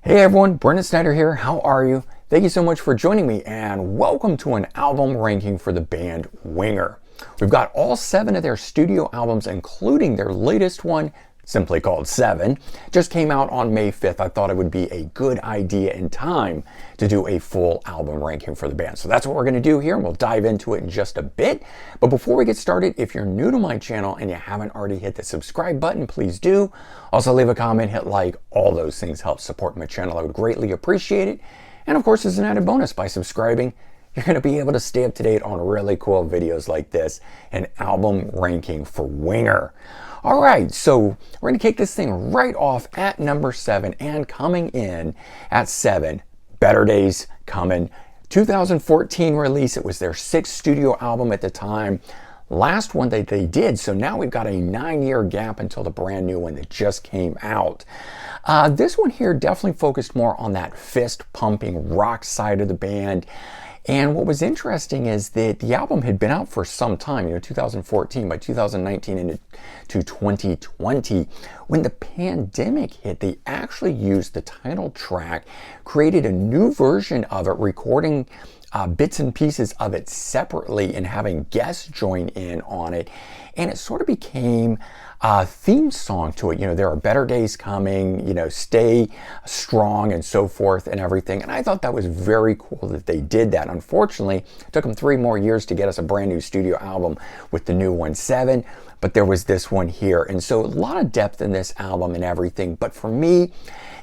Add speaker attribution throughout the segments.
Speaker 1: Hey everyone, Brendan Snyder here. How are you? Thank you so much for joining me and welcome to an album ranking for the band Winger. We've got all 7 of their studio albums, including their latest one, simply called 7. Just came out on May 5th. I thought it would be a good idea in time to do a full album ranking for the band. So that's what we're going to do here, and we'll dive into it in just a bit. But before we get started, if you're new to my channel and you haven't already hit the subscribe button, please do. Also leave a comment, hit like, all those things help support my channel. I would greatly appreciate it. And of course, as an added bonus, by subscribing, you're going to be able to stay up to date on really cool videos like this, an album ranking for Winger. All right, so we're going to kick this thing right off at number 7, and coming in at 7, Better Days Coming. 2014 release. It was their 6th studio album at the time. Last one that they did, so now we've got a 9-year gap until the brand new one that just came out. This one here definitely focused more on that fist-pumping rock side of the band. And what was interesting is that the album had been out for some time, 2014, by 2019 into 2020. When the pandemic hit, they actually used the title track, created a new version of it, recording bits and pieces of it separately and having guests join in on it. And it sort of became a theme song to it. There are better days coming, stay strong and so forth and everything. And I thought that was very cool that they did that. Unfortunately, it took them 3 more years to get us a brand new studio album with the new one, 7. But there was this one here. And so a lot of depth in this album and everything. But for me,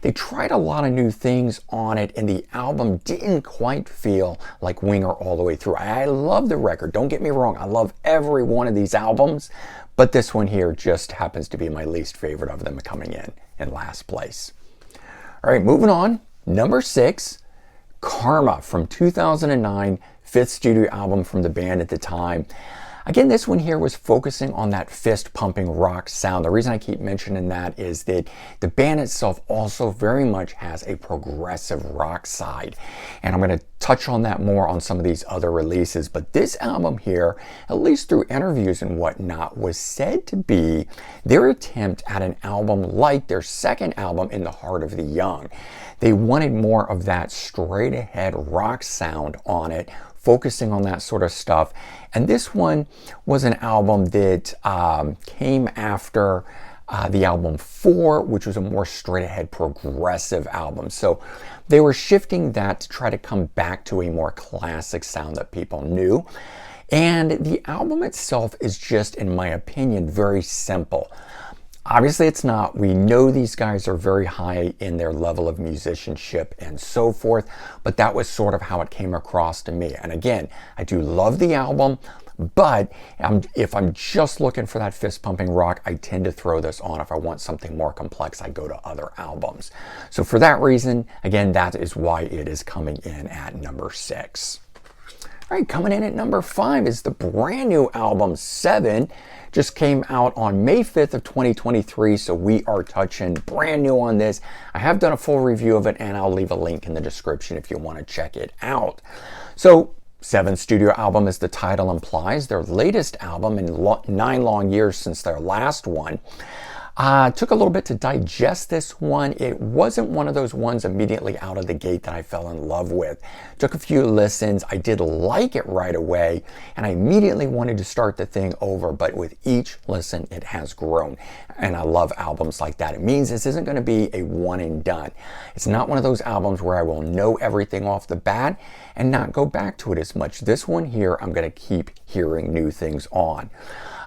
Speaker 1: they tried a lot of new things on it, and the album didn't quite feel like Winger all the way through. I love the record, don't get me wrong. I love every one of these albums, but this one here just happens to be my least favorite of them, coming in last place. All right, moving on. Number 6, Karma from 2009, 5th studio album from the band at the time. Again, this one here was focusing on that fist-pumping rock sound. The reason I keep mentioning that is that the band itself also very much has a progressive rock side. And I'm going to touch on that more on some of these other releases. But this album here, at least through interviews and whatnot, was said to be their attempt at an album like their second album, In the Heart of the Young. They wanted more of that straight-ahead rock sound on it, focusing on that sort of stuff. And this one was an album that came after the album 4, which was a more straight-ahead progressive album. So they were shifting that to try to come back to a more classic sound that people knew. And the album itself is just, in my opinion, very simple. Obviously it's not. We know these guys are very high in their level of musicianship and so forth, but that was sort of how it came across to me. And again, I do love the album, but if I'm just looking for that fist-pumping rock, I tend to throw this on. If I want something more complex, I go to other albums. So for that reason, again, that is why it is coming in at number 6. All right, coming in at number 5 is the brand new album, 7. Just came out on May 5th of 2023, so we are touching brand new on this. I have done a full review of it, and I'll leave a link in the description if you want to check it out. So, 7 studio album, as the title implies, their latest album in 9 long years since their last one. Took a little bit to digest this one. It wasn't one of those ones immediately out of the gate that I fell in love with. Took a few listens. I did like it right away, and I immediately wanted to start the thing over, but with each listen, it has grown. And I love albums like that. It means this isn't going to be a one and done. It's not one of those albums where I will know everything off the bat and not go back to it as much. This one here, I'm going to keep hearing new things on.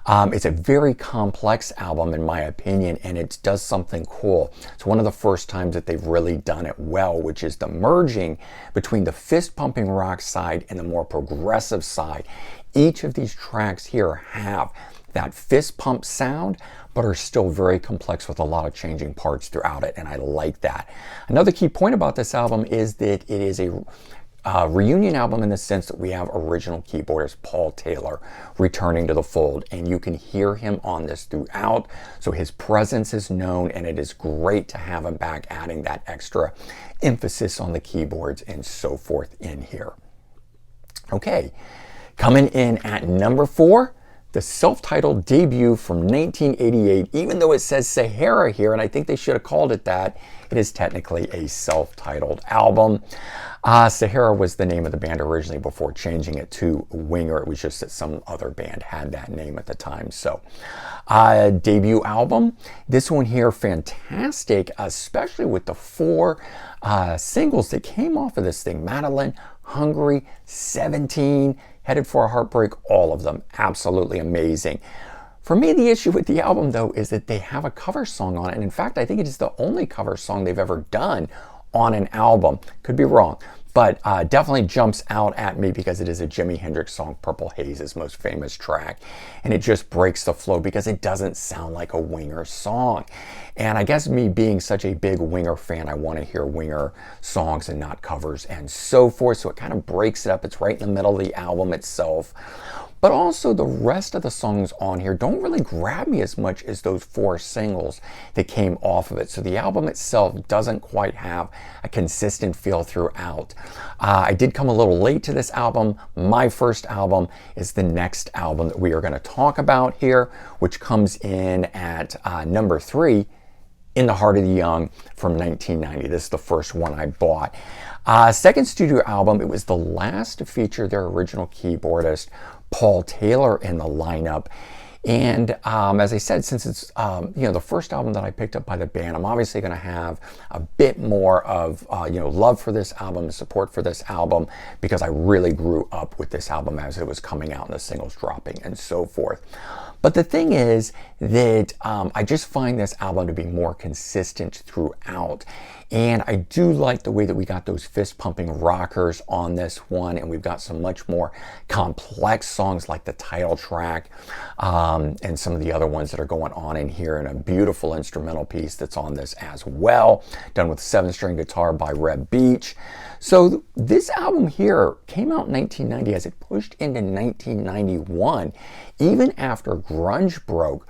Speaker 1: It's a very complex album in my opinion, and it does something cool. It's one of the first times that they've really done it well, which is the merging between the fist-pumping rock side and the more progressive side. Each of these tracks here have that fist pump sound, but are still very complex with a lot of changing parts throughout it, and I like that. Another key point about this album is that it is a reunion album in the sense that we have original keyboardist Paul Taylor returning to the fold, and you can hear him on this throughout, so his presence is known, and it is great to have him back, adding that extra emphasis on the keyboards and so forth in here. Okay, coming in at number 4, the self-titled debut from 1988. Even though it says Sahara here, and I think they should have called it that, it is technically a self-titled album. Sahara was the name of the band originally before changing it to Winger. It was just that some other band had that name at the time. So, debut album. This one here, fantastic, especially with the 4 singles that came off of this thing. Madeline, Hungry, 17, Headed for a Heartbreak, all of them absolutely amazing. For me, the issue with the album, though, is that they have a cover song on it. And in fact, I think it is the only cover song they've ever done on an album. Could be wrong, but definitely jumps out at me because it is a Jimi Hendrix song, Purple Haze, his most famous track. And it just breaks the flow because it doesn't sound like a Winger song. And I guess me being such a big Winger fan, I want to hear Winger songs and not covers and so forth. So it kind of breaks it up. It's right in the middle of the album itself. But also the rest of the songs on here don't really grab me as much as those 4 singles that came off of it. So the album itself doesn't quite have a consistent feel throughout. I did come a little late to this album. My first album is the next album that we are going to talk about here, which comes in at number 3, In the Heart of the Young from 1990. This is the first one I bought. Second studio album, it was the last to feature their original keyboardist, Paul Taylor, in the lineup. And as I said, since it's the first album that I picked up by the band, I'm obviously going to have a bit more of love for this album and support for this album because I really grew up with this album as it was coming out and the singles dropping and so forth. But the thing is that I just find this album to be more consistent throughout. And I do like the way that we got those fist-pumping rockers on this one, and we've got some much more complex songs like the title track and some of the other ones that are going on in here, and a beautiful instrumental piece that's on this as well, done with 7-string guitar by Reb Beach. So this album here came out in 1990 as it pushed into 1991, even after grunge broke.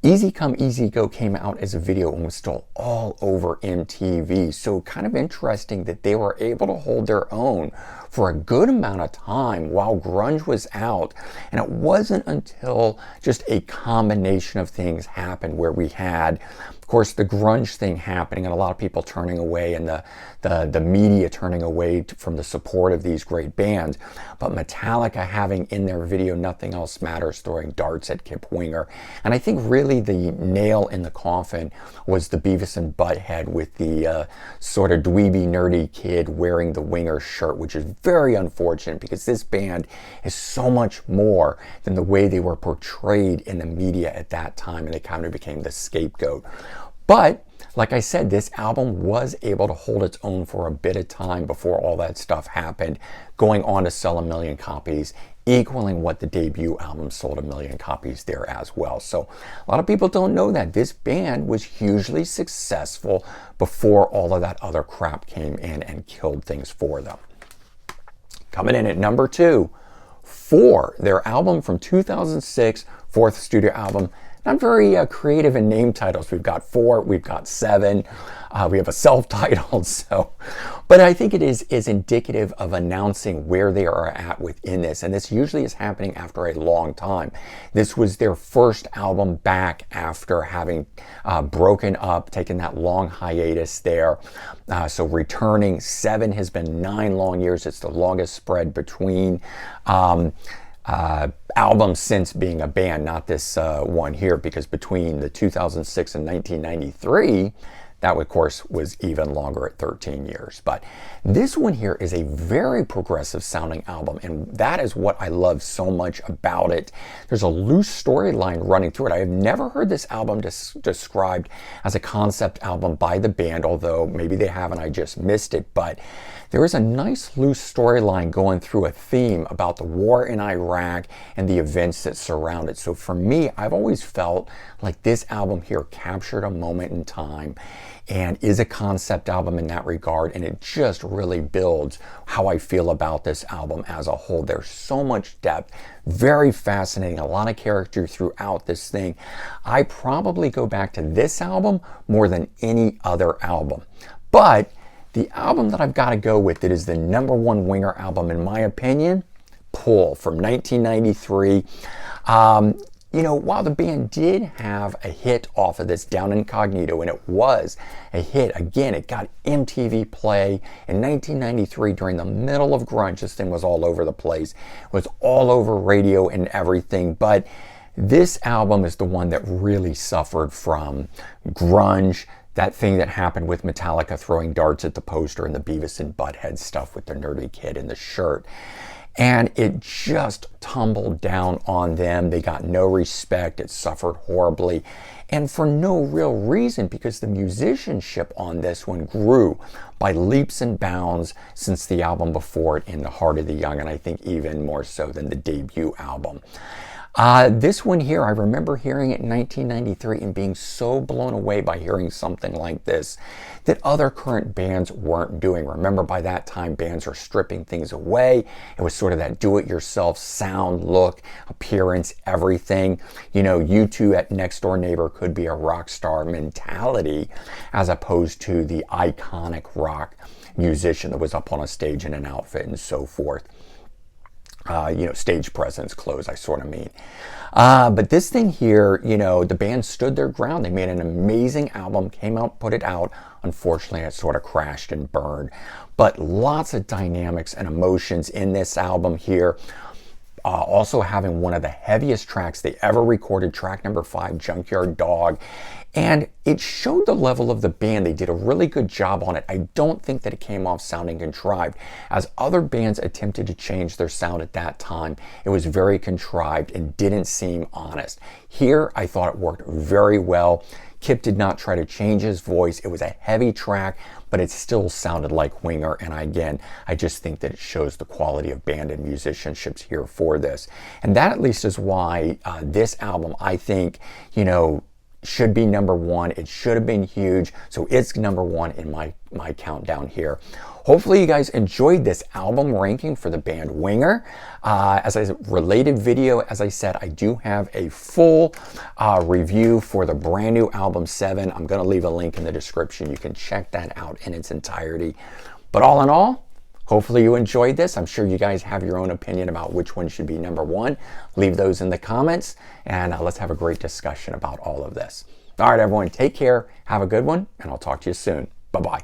Speaker 1: Easy Come, Easy Go came out as a video and was still all over MTV. So kind of interesting that they were able to hold their own for a good amount of time while grunge was out. And it wasn't until just a combination of things happened where we had, of course, the grunge thing happening and a lot of people turning away and the media turning away from the support of these great bands. But Metallica having in their video Nothing Else Matters throwing darts at Kip Winger. And I think really the nail in the coffin was the Beavis and Butthead with the sort of dweeby, nerdy kid wearing the Winger shirt, which is very unfortunate because this band is so much more than the way they were portrayed in the media at that time, and they kind of became the scapegoat. But like I said, this album was able to hold its own for a bit of time before all that stuff happened, going on to sell 1 million copies, equaling what the debut album sold 1 million copies there as well. So a lot of people don't know that this band was hugely successful before all of that other crap came in and killed things for them. Coming in at number 2, 4, their album from 2006, 4th studio album. Not very creative in name titles. We've got 4, we've got 7, we have a self-titled. So, but I think it is indicative of announcing where they are at within this, and this usually is happening after a long time. This was their first album back after having broken up, taken that long hiatus there. So returning, 7 has been 9 long years. It's the longest spread between albums since being a band, not this one here, because between the 2006 and 1993, that of course was even longer at 13 years. But this one here is a very progressive sounding album, and that is what I love so much about it. There's a loose storyline running through it. I have never heard this album described as a concept album by the band, although maybe they have and I just missed it. But there is a nice loose storyline going through a theme about the war in Iraq and the events that surround it. So for me, I've always felt like this album here captured a moment in time and is a concept album in that regard, and it just really builds how I feel about this album as a whole. There's so much depth, very fascinating, a lot of character throughout this thing. I probably go back to this album more than any other album. But the album that I've got to go with that is the #1 Winger album in my opinion, Pull from 1993. You know, while the band did have a hit off of this, Down Incognito, and it was a hit, again, it got MTV play in 1993 during the middle of grunge. This thing was all over the place. It was all over radio and everything, but this album is the one that really suffered from grunge, that thing that happened with Metallica throwing darts at the poster and the Beavis and Butthead stuff with the nerdy kid in the shirt. And it just tumbled down on them. They got no respect. It suffered horribly. And for no real reason, because the musicianship on this one grew by leaps and bounds since the album before it, In the Heart of the Young, and I think even more so than the debut album. This one here, I remember hearing it in 1993 and being so blown away by hearing something like this that other current bands weren't doing. Remember, by that time, bands were stripping things away. It was sort of that do-it-yourself sound, look, appearance, everything. You know, U2 at Next Door Neighbor could be a rock star mentality as opposed to the iconic rock musician that was up on a stage in an outfit and so forth. You know, stage presence, clothes, I sort of mean. But this thing here, you know, the band stood their ground. They made an amazing album, came out, put it out. Unfortunately, it sort of crashed and burned. But lots of dynamics and emotions in this album here. Also having one of the heaviest tracks they ever recorded, track number 5, Junkyard Dog. And it showed the level of the band. They did a really good job on it. I don't think that it came off sounding contrived. As other bands attempted to change their sound at that time, it was very contrived and didn't seem honest. Here, I thought it worked very well. Kip did not try to change his voice. It was a heavy track, but it still sounded like Winger. And again, I just think that it shows the quality of band and musicianships here for this. And that at least is why this album, I think, you know, should be number 1. It should have been huge. So it's number 1 in my countdown here. Hopefully you guys enjoyed this album ranking for the band Winger. As a related video, as I said, I do have a full review for the brand new album 7. I'm going to leave a link in the description. You can check that out in its entirety. But all in all, hopefully you enjoyed this. I'm sure you guys have your own opinion about which one should be number 1. Leave those in the comments, and let's have a great discussion about all of this. All right, everyone, take care. Have a good one, and I'll talk to you soon. Bye-bye.